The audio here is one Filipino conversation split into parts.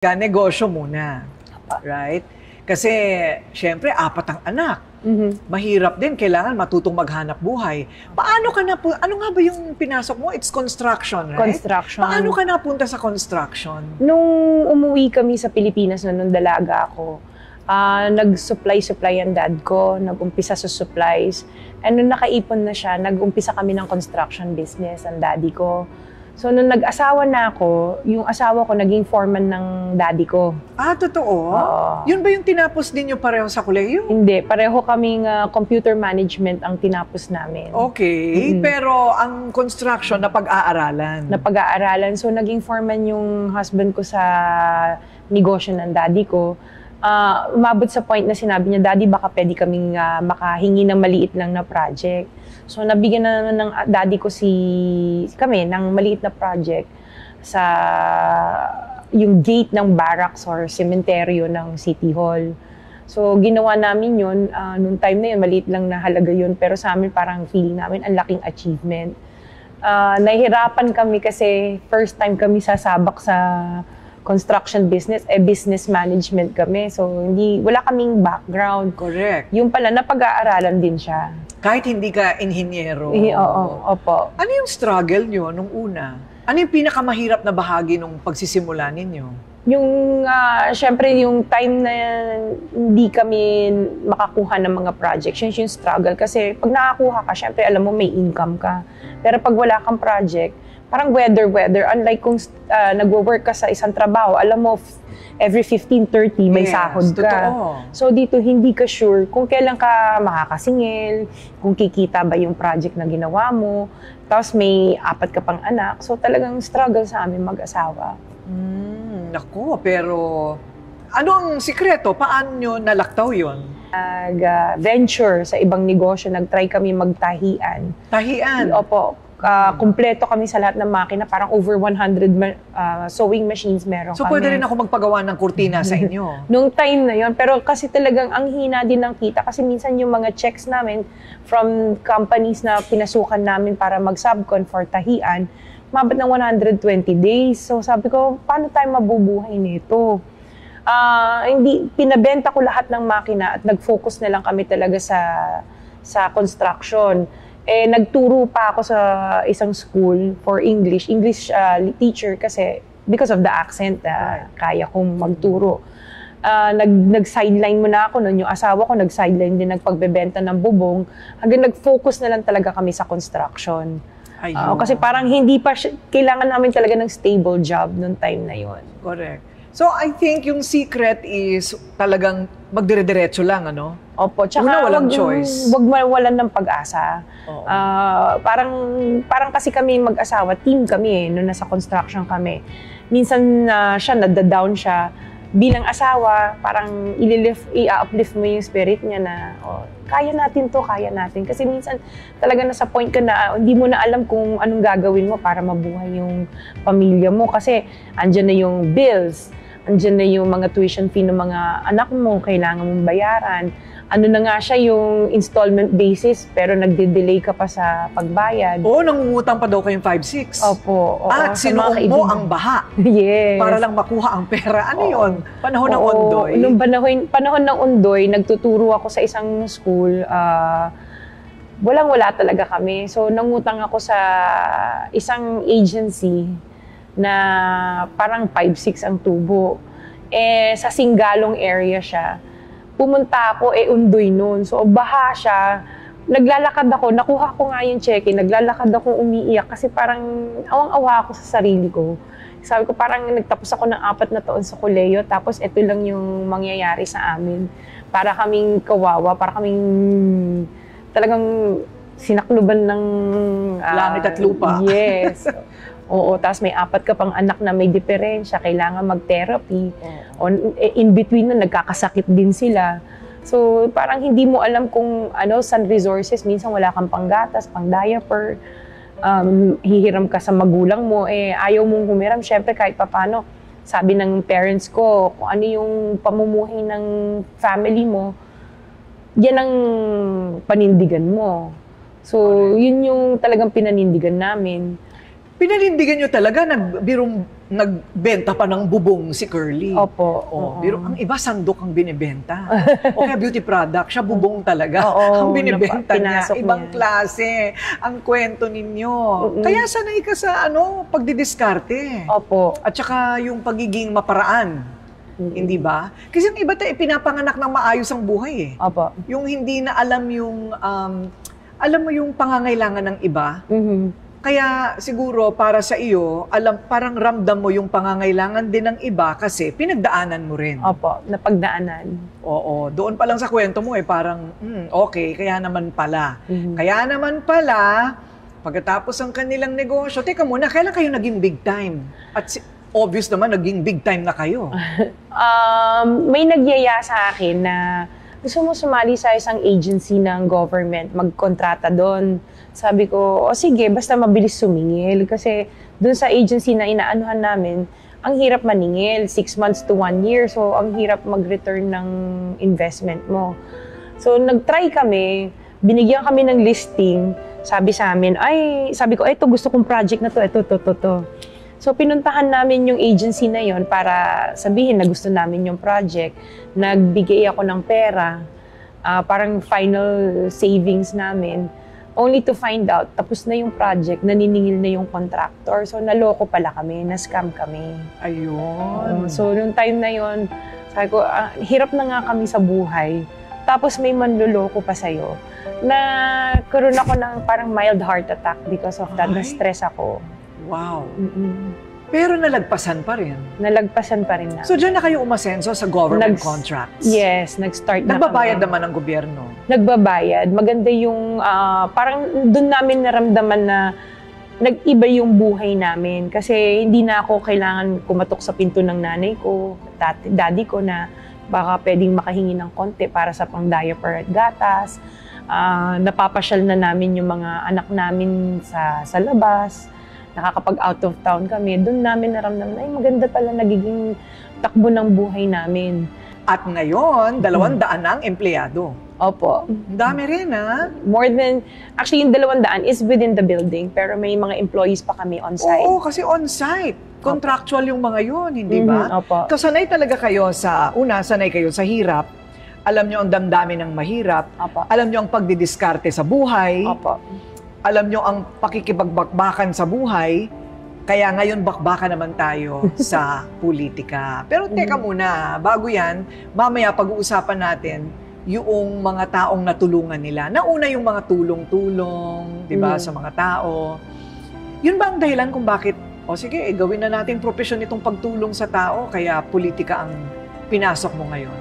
Negosyo muna, right? Kasi, syempre, 4 ang anak. Mahirap din, kailangan matutong maghanap buhay. Paano ka na po, ano nga ba yung pinasok mo? It's construction, right? Construction. Paano ka napunta sa construction? Nung umuwi kami sa Pilipinas, nung dalaga ako, nag-supply ang dad ko, nag-umpisa sa supplies. And nung nakaipon na siya, nag-umpisa kami ng construction business, ang daddy ko. So, nung nag-asawa na ako, yung asawa ko naging foreman ng daddy ko. Ah, totoo? Yun ba yung tinapos din yung pareho sa kolehiyo? Hindi, pareho kaming computer management ang tinapos namin. Okay, pero ang construction na pag-aaralan? Napag-aaralan. So, naging foreman yung husband ko sa negosyo ng daddy ko. Umabot sa point na sinabi niya, Daddy, baka pwede kaming makahingi ng maliit lang na project. So, nabigyan na ng daddy ko kami ng maliit na project sa yung gate ng barracks or cementerio ng City Hall. So, ginawa namin yun. Noong time na yun, maliit lang na halaga yun. Pero sa amin, parang feeling namin, ang laking achievement. Nahihirapan kami kasi first time kami sasabak sa construction business, business management kami. So, wala kaming background. Correct. Yung pala, napag-aaralan din siya. Kahit hindi ka inhinyero. Oo, opo. Ano yung struggle nyo nung una? Ano yung pinakamahirap na bahagi nung pagsisimula ninyo? Yung, syempre, yung time na hindi kami makakuha ng mga projects, yun yung struggle. Kasi pag nakakuha ka, syempre, alam mo, may income ka. Pero pag wala kang project, parang weather. Unlike kung nagwo-work ka sa isang trabaho, alam mo, every 15-30 may sahod ka. Totoo. So dito, hindi ka sure kung kailan ka makakasingil, kung kikita ba yung project na ginawa mo, tapos may 4 ka pang anak. So talagang struggle sa amin mag-asawa. Naku, pero ano ang sikreto? Paano nyo nalaktaw yun? Venture sa ibang negosyo, nag-try kami magtahian. Tahian? Opo. Kumpleto kami sa lahat ng makina, parang over 100 sewing machines meron so, kami. So pwede rin ako magpagawa ng kurtina sa inyo? Nung time na yon, pero kasi talagang ang hina din ng kita kasi minsan yung mga checks namin from companies na pinasukan namin para mag-subcon for tahian, mabot ng 120 days. So sabi ko, paano tayo mabubuhay nito? Pinabenta ko lahat ng makina at nag-focus na lang kami talaga sa construction. Nagturo pa ako sa isang school for English teacher kasi because of the accent, kaya kong magturo. Nag-sideline muna ako noon, yung asawa ko nag-sideline din nagpagbebenta ng bubong, hanggang nag-focus na lang talaga kami sa construction. Kasi parang hindi pa kailangan namin talaga ng stable job noong time na yon. Correct. So I think yung secret is talagang magdire-diretso lang, ano? Opo, tsaka walang choice. Wag mawalan ng pag-asa. Parang kasi kami mag-asawa, team kami nung nasa construction kami. Minsan siya, nada-down siya. Bilang asawa, parang i-uplift mo yung spirit niya na, kaya natin to, kaya natin. Kasi minsan talaga nasa point ka na hindi mo na alam kung anong gagawin mo para mabuhay yung pamilya mo. Kasi andyan na yung bills, andyan na yung mga tuition fee ng mga anak mo, kailangan mong bayaran. Ano na nga siya yung installment basis, pero nagde-delay ka pa sa pagbayad. Nangungutang pa daw kayong 5-6. Opo. At sinuong mo ang baha. Yes. Para lang makuha ang pera. Ano yun? Panahon ng Ondoy? Nung panahon ng Ondoy, nagtuturo ako sa isang school. Walang-wala talaga kami. So, nangutang ako sa isang agency na parang 5-6 ang tubo. Sa Singalong area siya. Pumunta ako, Ondoy noon. So, baha siya. Naglalakad ako, nakuha ko nga yung check-in, naglalakad ako umiiyak kasi parang awang-awa ako sa sarili ko. Sabi ko, parang nagtapos ako ng 4 na taon sa kolehiyo, tapos ito lang yung mangyayari sa amin. Para kaming kawawa, para kaming talagang sinakluban ng langit at lupa. Yes. Oo, tapos may 4 ka pang anak na may diferensya, kailangan mag-therapy. In between na, nagkakasakit din sila. So, parang hindi mo alam kung saan resources. Minsan wala kang panggatas, pang-diaper. Hihiram ka sa magulang mo. Ayaw mong humiram. Siyempre, kahit papano, sabi ng parents ko, kung ano yung pamumuhay ng family mo, yan ang panindigan mo. So, yun yung talagang pinanindigan namin. Pinalindigan nyo talaga, nagbenta pa ng bubong si Curly. Opo. Ang iba sandok ang binibenta. O kaya beauty product, siya bubong talaga. Oo, Ang binibenta niya, pinasok ibang niya. klase ang kwento ninyo. Kaya sanay ka sa pagdidiskarte. Opo. At saka yung pagiging maparaan. Hindi ba? Kasi yung iba tayo, pinapanganak ng maayos ang buhay eh. Opo. Yung hindi na alam yung, alam mo yung pangangailangan ng iba. Kaya siguro para sa iyo, parang ramdam mo yung pangangailangan din ng iba kasi pinagdaanan mo rin. Opo, napagdaanan. Oo, doon pa lang sa kwento mo parang, okay, kaya naman pala. Kaya naman pala, pagkatapos ang kanilang negosyo, teka muna, kailan kayo naging big time? At obvious naman, naging big time na kayo. May nagyaya sa akin na gusto mo sumali sa isang agency ng government, magkontrata doon. Sabi ko, sige, basta mabilis sumingil. Kasi doon sa agency na inaanuhan namin, ang hirap maningil, 6 months to 1 year. So, ang hirap mag-return ng investment mo. So, nag-try kami, binigyan kami ng listing. Sabi sa amin, sabi ko, ito, gusto kong project na to, ito. So, pinuntahan namin yung agency na yon para sabihin na gusto namin yung project. Nagbigay ako ng pera, parang final savings namin. Only to find out, tapos na yung project, naniningil na yung contractor. So, naloko pala kami, na-scam kami. Ayun. So, nung time na yon, sabi ko, hirap na nga kami sa buhay. Tapos may manluloko pa sa'yo. Nagkaroon ako ng parang mild heart attack because of that. Na-stress ako. Wow. Pero nalagpasan pa rin. Nalagpasan pa rin na. So, dyan na kayo umasenso sa government contracts? Yes, nag-start na Nagbabayad kami. naman ng gobyerno? Nagbabayad. Maganda yung, parang doon namin naramdaman na nag-iba yung buhay namin. Kasi hindi na ako kailangan kumatok sa pinto ng nanay ko, daddy ko na baka pwedeng makahingi ng konti para sa pang-diaper at gatas. Napapasyal na namin yung mga anak namin sa labas. Nakakapag-out of town kami, doon namin naramdaman na maganda pala nagiging takbo ng buhay namin. At ngayon, 200 na ang empleyado. Opo. Ang dami rin, ha? More than, actually yung 200 is within the building, pero may mga employees pa kami on-site. Oo, kasi on-site. Contractual yung mga yun, hindi ba? Opo. Sanay talaga kayo sanay kayo sa hirap. Alam nyo ang damdamin ng mahirap. Opo. Alam nyo ang pagdidiskarte sa buhay. Opo. Alam nyo ang pakikipagbakbakan sa buhay, kaya ngayon bakbakan naman tayo sa politika. Pero teka muna, bago yan, mamaya pag-uusapan natin yung mga taong natulungan nila. Nauna yung mga tulong-tulong, di ba, sa mga tao. Yun ba ang dahilan kung bakit, sige, gawin na natin profesyon itong pagtulong sa tao, kaya politika ang pinasok mo ngayon?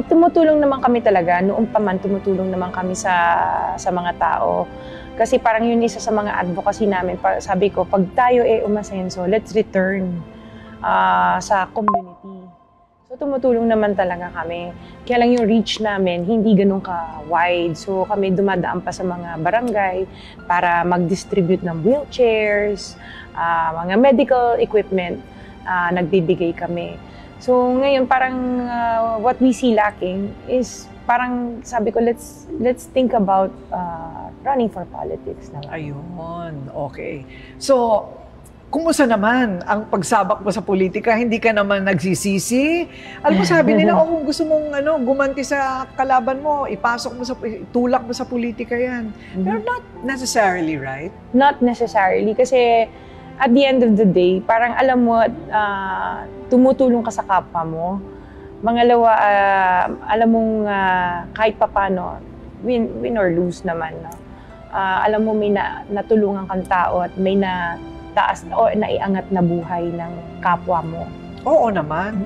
Tumutulong naman kami talaga. Noong pa man, tumutulong naman kami sa mga tao. Kasi parang yun isa sa mga advocacy namin. Sabi ko, pag tayo umasenso, let's return sa community. So tumutulong naman talaga kami. Kaya lang yung reach namin, hindi ganun ka-wide. So kami dumadaan pa sa mga barangay para mag-distribute ng wheelchairs, mga medical equipment, nagbibigay kami. So ngayon parang what we see lacking is parang sabi ko, let's think about running for politics naman. Ayun, okay. So, kumusta naman ang pagsabak mo sa politika? Hindi ka naman nagsisisi? Alam mo, sabi nila, kung gusto mong gumanti sa kalaban mo, itulak mo sa politika yan. Pero not necessarily, right? Not necessarily, kasi at the end of the day, parang alam mo, tumutulong ka sa kapwa mo. Mangalawa, alam mong kahit papano, win or lose naman. No? Alam mo may natulungan kang tao at may nataas o naiangat na buhay ng kapwa mo. Oo naman.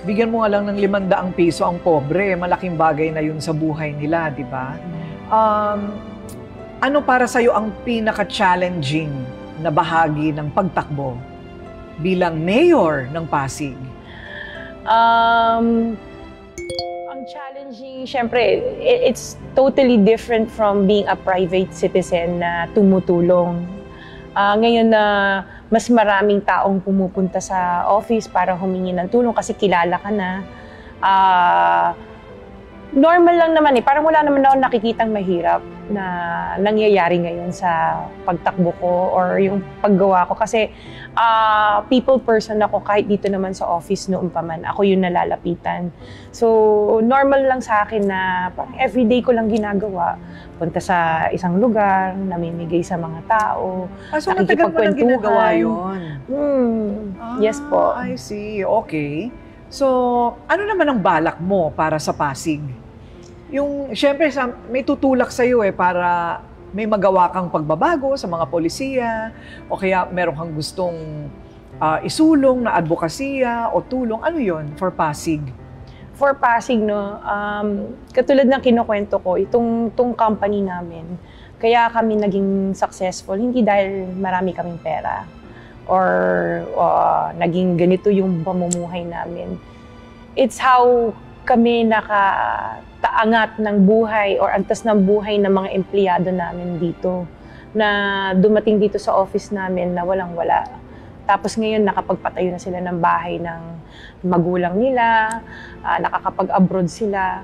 Bigyan mo nga lang ng 500 piso ang pobre. Malaking bagay na yun sa buhay nila, di ba? Ano para sa'yo ang pinaka-challenging na bahagi ng pagtakbo bilang mayor ng Pasig? Ang challenging, syempre, it's totally different from being a private citizen na tumutulong. Ngayon na mas maraming taong pumupunta sa office para humingi ng tulong kasi kilala ka na. normal lang naman eh. Parang wala naman ako nakikitang mahirap na nangyayari ngayon sa pagtakbo ko or yung paggawa ko. Kasi people person ako kahit dito naman sa office noon pa man. Ako yung nalalapitan. So, normal lang sa akin na parang everyday ko lang ginagawa. Punta sa isang lugar, namimigay sa mga tao, So matagal mo lang ginagawa yun? Yes po. I see. Okay. So, ano naman ang balak mo para sa Pasig? Yung, syempre, may tutulak sa'yo para may magawa kang pagbabago sa mga polisiya o kaya meron kang gustong isulong na advokasya o tulong. Ano yon for Pasig? For Pasig, no, katulad ng kinukwento ko, itong company namin, kaya kami naging successful, hindi dahil marami kaming pera or naging ganito yung pamumuhay namin. It's how kami nakataangat ng buhay or antas ng buhay ng mga empleyado namin dito na dumating dito sa office namin na walang-wala. Tapos ngayon nakapagpatayo na sila ng bahay ng magulang nila, nakakapag-abroad sila.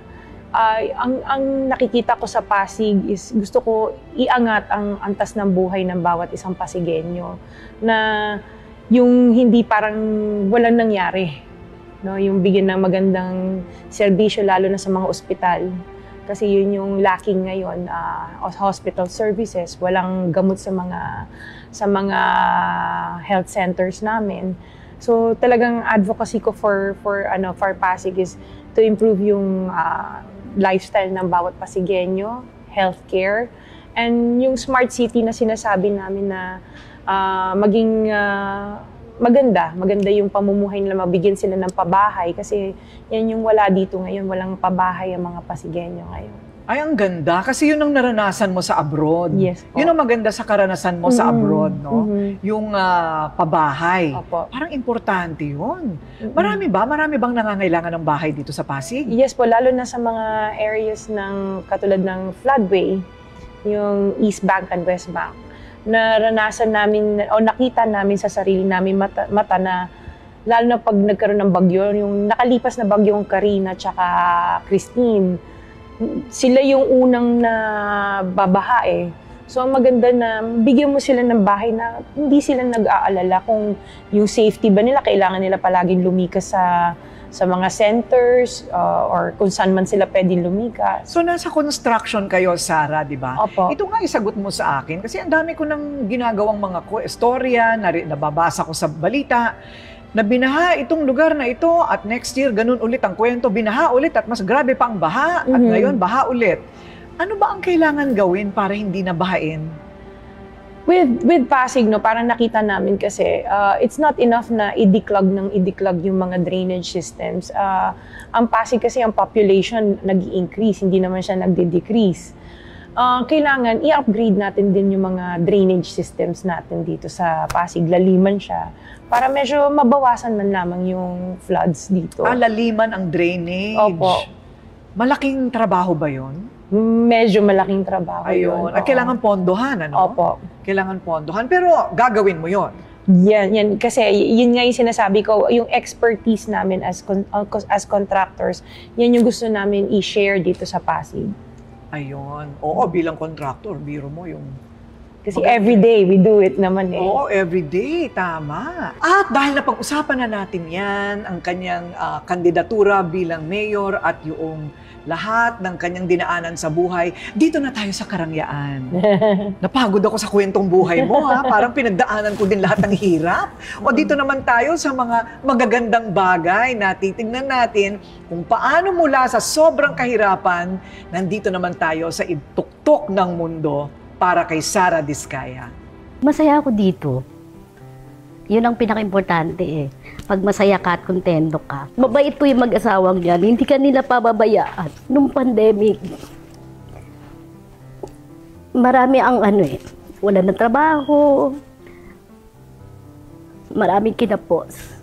Ang nakikita ko sa Pasig is gusto ko iangat ang antas ng buhay ng bawat isang Pasigenyo na yung hindi parang walang nangyari. No, yung bigyan ng magandang serbisyo lalo na sa mga ospital. Kasi yun yung lacking ngayon, hospital services, walang gamot sa mga health centers namin. So talagang advocacy ko for Pasig is to improve yung lifestyle ng bawat Pasigenyo, healthcare, and yung smart city na sinasabi namin na maging maganda yung pamumuhay nila, mabigyan sila ng pabahay kasi yan yung wala dito ngayon, walang pabahay ang mga Pasigenyo ngayon. Ay, ang ganda. Kasi yun ang naranasan mo sa abroad. Yes po. Yun ang maganda sa karanasan mo sa abroad, no? Yung pabahay. Opo. Parang importante yun. Marami bang nangangailangan ng bahay dito sa Pasig? Yes po, lalo na sa mga areas ng katulad ng floodway, yung East Bank and West Bank. Naranasan namin o nakita namin sa sarili namin mata na lalo na pag nagkaroon ng bagyo, yung nakalipas na bagyong Karina tsaka Christine, sila yung unang nababaha eh. So ang maganda na bigyan mo sila ng bahay na hindi sila nag-aalala kung yung safety ba nila, kailangan nila palaging lumikas sa mga centers or kung saan man sila pwedeng lumikas. So nasa construction kayo, Sarah, di ba? Opo. Ito nga isagot mo sa akin kasi ang dami ko nang ginagawang mga istorya, nababasa ko sa balita, na binaha itong lugar na ito at next year ganun ulit ang kwento, binaha ulit at mas grabe pa ang baha at ngayon baha ulit. Ano ba ang kailangan gawin para hindi nabahain? With Pasig, no, parang nakita namin kasi it's not enough na i-declog yung mga drainage systems. Ang Pasig kasi ang population nag-i-increase, hindi naman siya nagde-decrease. Kailangan i-upgrade natin din yung mga drainage systems natin dito sa Pasig, laliman siya, para medyo mabawasan man lamang yung floods dito. Laliman ang drainage? Opo. Malaking trabaho ba yun? Medyo malaking trabaho yun. At kailangan pondohan, ano? Opo. Kailangan pondohan, pero gagawin mo yun. Yan. Kasi yun nga yung sinasabi ko, yung expertise namin as contractors, yan yung gusto namin i-share dito sa Pasig. Ayun. Oo, bilang contractor, biro mo yung... Kasi everyday we do it naman eh. Oo, everyday. Tama. At dahil napag-usapan na natin yan, ang kanyang kandidatura bilang mayor at yung lahat ng kanyang dinaanan sa buhay, dito na tayo sa Karangyaan. Napagod ako sa kwentong buhay mo, ha? Parang pinagdaanan ko din lahat ng hirap. O dito naman tayo sa mga magagandang bagay na titingnan natin kung paano mula sa sobrang kahirapan, nandito naman tayo sa ituktok ng mundo para kay Sara Diskaya. Masaya ako dito. Yun ang pinaka-importante eh. Pag masaya ka at kontento ka. Mabait po yung mag-asawang yan. Hindi ka nila pababayaan. Nung pandemic, marami ang wala ng trabaho. Maraming kinapos.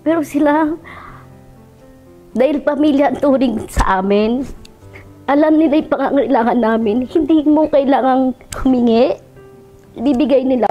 Pero sila, dahil pamilya ang turing sa amin, alam nila yung pangangailangan namin. Hindi mo kailangang humingi. Bibigay nila.